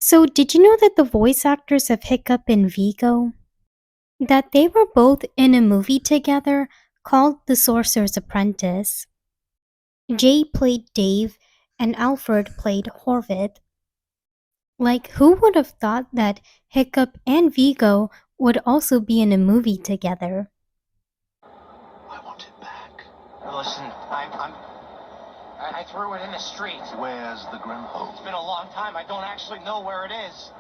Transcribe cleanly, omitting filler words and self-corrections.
So, did you know that the voice actors of Hiccup and Vigo, that they were both in a movie together called The Sorcerer's Apprentice? Jay played Dave and Alfred played Horvath. Like, who would have thought that Hiccup and Vigo would also be in a movie together? I want it back. Listen, I threw it in the street. Where's the Grim Hole? It's been a long time. I don't actually know where it is.